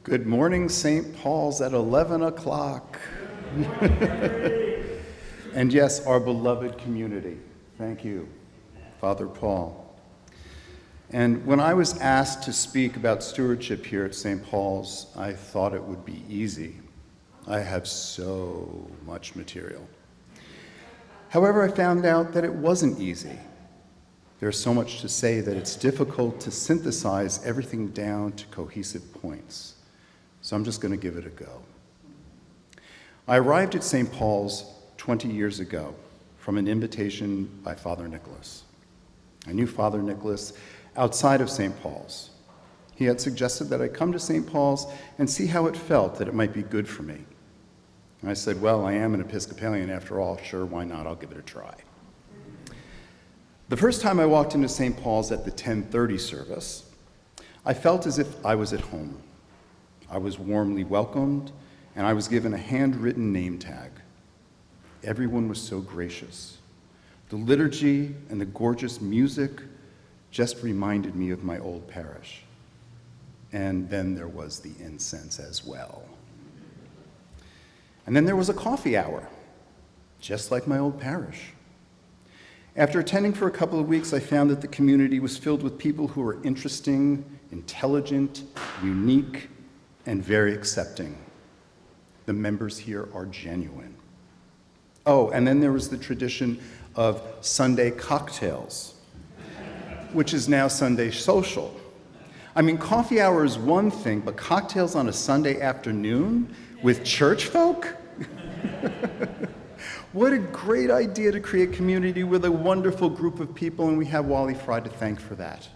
Good morning, St. Paul's at 11 o'clock. And yes, our beloved community. Thank you, Father Paul. And when I was asked to speak about stewardship here at St. Paul's, I thought it would be easy. I have so much material. However, I found out that it wasn't easy. There's so much to say that it's difficult to synthesize everything down to cohesive points. So I'm just going to give it a go. I arrived at St. Paul's 20 years ago from an invitation by Father Nicholas. I knew Father Nicholas outside of St. Paul's. He had suggested that I come to St. Paul's and see how it felt, that it might be good for me. And I said, well, I am an Episcopalian after all. Sure, why not? I'll give it a try. The first time I walked into St. Paul's at the 10:30 service, I felt as if I was at home. I was warmly welcomed, and I was given a handwritten name tag. Everyone was so gracious. The liturgy and the gorgeous music just reminded me of my old parish. And then there was the incense as well. And then there was a coffee hour, just like my old parish. After attending for a couple of weeks, I found that the community was filled with people who were interesting, intelligent, unique, and very accepting. The members here are genuine. Oh, and then there was the tradition of Sunday cocktails, which is now Sunday social. I mean, coffee hour is one thing, but cocktails on a Sunday afternoon with church folk? What a great idea to create community with a wonderful group of people, and we have Wally Fry to thank for that.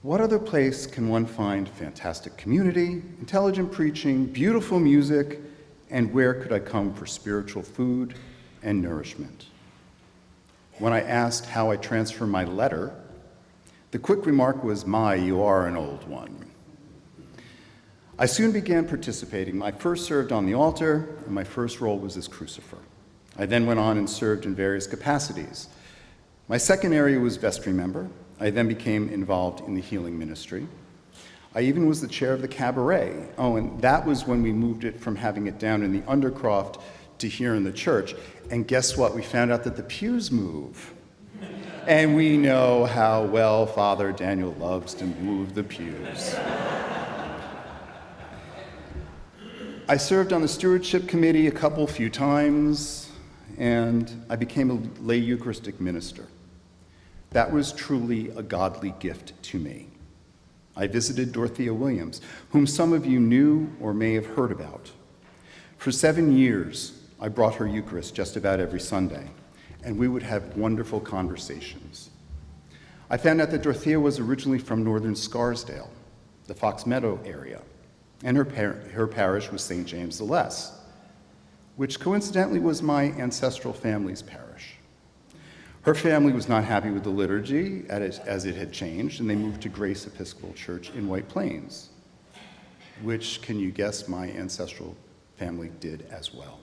What other place can one find fantastic community, intelligent preaching, beautiful music, and where could I come for spiritual food and nourishment? When I asked how I transfer my letter, the quick remark was, "My, you are an old one." I soon began participating. I first served on the altar, and my first role was as crucifer. I then went on and served in various capacities. My second area was vestry member. I then became involved in the healing ministry. I even was the chair of the cabaret. Oh, and that was when we moved it from having it down in the Undercroft to here in the church. And guess what? We found out that the pews move. And we know how well Father Daniel loves to move the pews. I served on the stewardship committee a few times, and I became a lay Eucharistic minister. That was truly a godly gift to me. I visited Dorothea Williams, whom some of you knew or may have heard about. For 7 years, I brought her Eucharist just about every Sunday, and we would have wonderful conversations. I found out that Dorothea was originally from northern Scarsdale, the Fox Meadow area, and her parish was St. James the Less, which coincidentally was my ancestral family's parish. Her family was not happy with the liturgy as it had changed, and they moved to Grace Episcopal Church in White Plains, which, can you guess, my ancestral family did as well.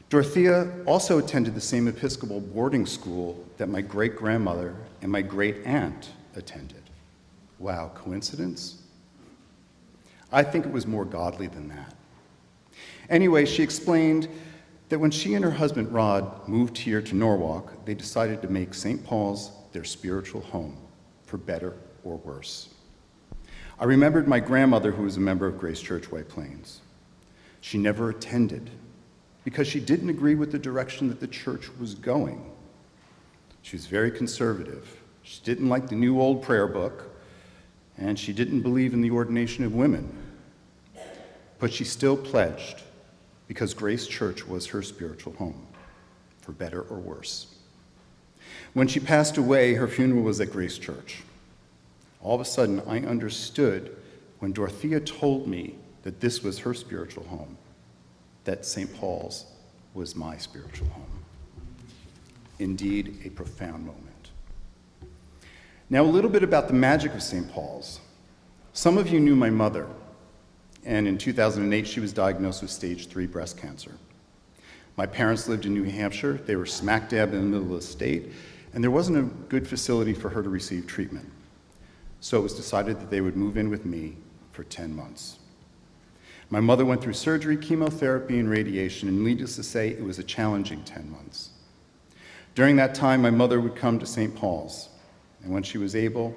Dorothea also attended the same Episcopal boarding school that my great-grandmother and my great-aunt attended. Wow, coincidence? I think it was more godly than that. Anyway, she explained that when she and her husband Rod moved here to Norwalk, they decided to make St. Paul's their spiritual home, for better or worse. I remembered my grandmother, who was a member of Grace Church White Plains. She never attended because she didn't agree with the direction that the church was going. She was very conservative. She didn't like the new old prayer book, and she didn't believe in the ordination of women. But she still pledged, because Grace Church was her spiritual home, for better or worse. When she passed away, her funeral was at Grace Church. All of a sudden, I understood when Dorothea told me that this was her spiritual home, that St. Paul's was my spiritual home. Indeed, a profound moment. Now, a little bit about the magic of St. Paul's. Some of you knew my mother, and in 2008, she was diagnosed with stage 3 breast cancer. My parents lived in New Hampshire. They were smack dab in the middle of the state, and there wasn't a good facility for her to receive treatment. so it was decided that they would move in with me for 10 months. My mother went through surgery, chemotherapy, and radiation, and needless to say, it was a challenging 10 months. During that time, my mother would come to St. Paul's, and when she was able,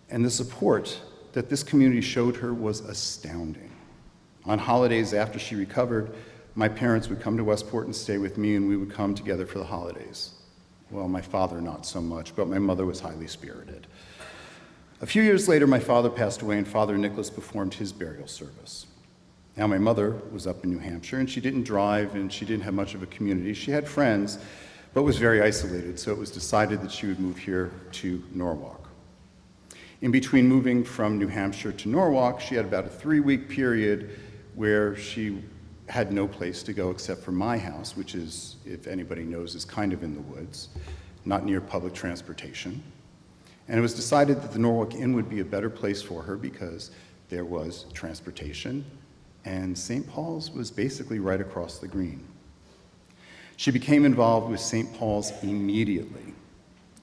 and the support that this community showed her was astounding. On holidays after she recovered, my parents would come to Westport and stay with me, and we would come together for the holidays. Well, my father not so much, but my mother was highly spirited. A few years later, my father passed away, and Father Nicholas performed his burial service. Now, my mother was up in New Hampshire, and she didn't drive, and she didn't have much of a community. She had friends, but was very isolated, so it was decided that she would move here to Norwalk. In between moving from New Hampshire to Norwalk, she had about a 3-week period where she had no place to go except for my house, which is, if anybody knows, is kind of in the woods, not near public transportation. And it was decided that the Norwalk Inn would be a better place for her because there was transportation, and St. Paul's was basically right across the green. She became involved with St. Paul's immediately.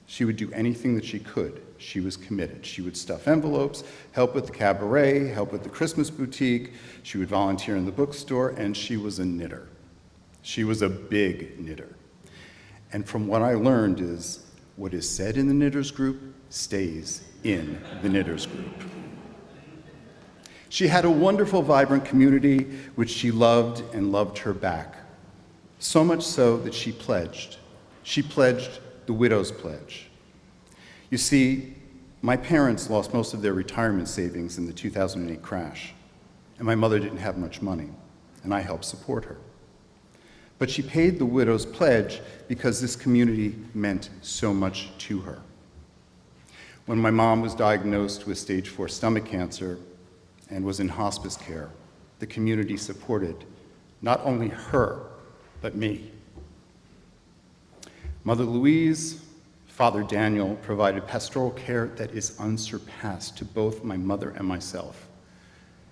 She would do anything that she could. She was committed. She would stuff envelopes, help with the cabaret, help with the Christmas boutique. She would volunteer in the bookstore, and she was a knitter. She was a big knitter. And from what I learned is, what is said in the knitters group stays in the knitters group. She had a wonderful, vibrant community which she loved and loved her back. So much so that she pledged. She pledged the widow's pledge. You see, my parents lost most of their retirement savings in the 2008 crash, and my mother didn't have much money, and I helped support her. But she paid the widow's pledge because this community meant so much to her. When my mom was diagnosed with stage 4 stomach cancer and was in hospice care, the community supported not only her, but me. Mother Louise, Father Daniel provided pastoral care that is unsurpassed to both my mother and myself.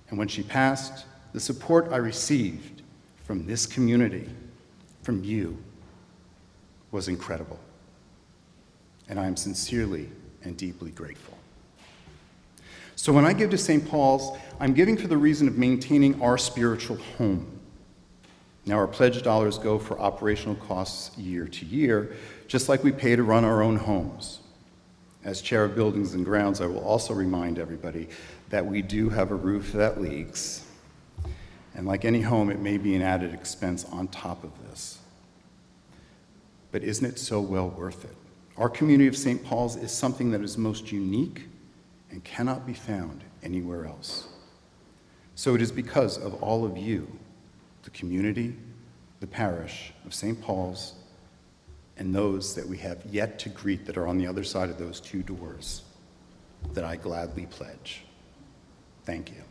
And when she passed, the support I received from this community, from you, was incredible. And I am sincerely and deeply grateful. So when I give to St. Paul's, I'm giving for the reason of maintaining our spiritual home. Now, our pledge dollars go for operational costs year to year, just like we pay to run our own homes. As chair of Buildings and Grounds, I will also remind everybody that we do have a roof that leaks. And like any home, it may be an added expense on top of this. But isn't it so well worth it? Our community of St. Paul's is something that is most unique and cannot be found anywhere else. So it is because of all of you, the community, the parish of St. Paul's, and those that we have yet to greet that are on the other side of those 2 doors, that I gladly pledge. Thank you.